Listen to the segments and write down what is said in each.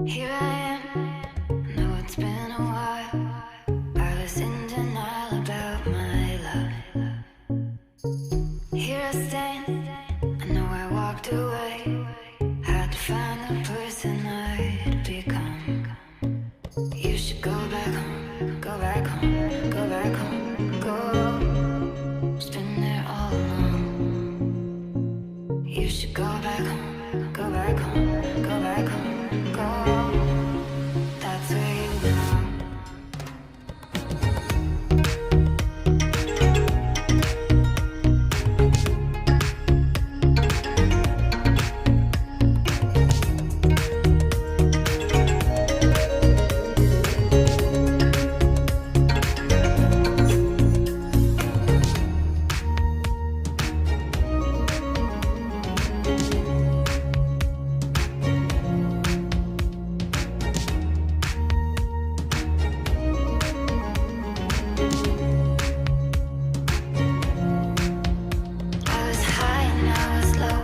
Here I am, know it's been a while. I was in denial about my love. Here I stand, I know I walked away. Had to find the person I'd become. You should go back home, go back home, go back home, go. It's been there all along. You should go back home, go back home, go back home, go. That's where you belong. I was high and I was low,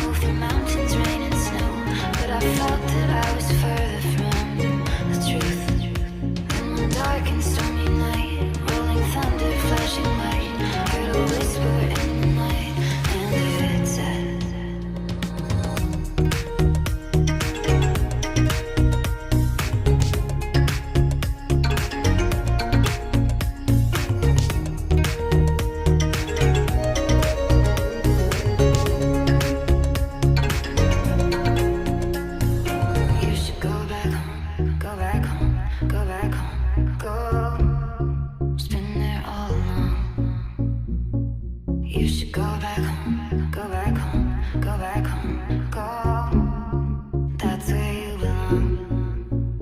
moved through mountains, rain and snow, but I felt that I was further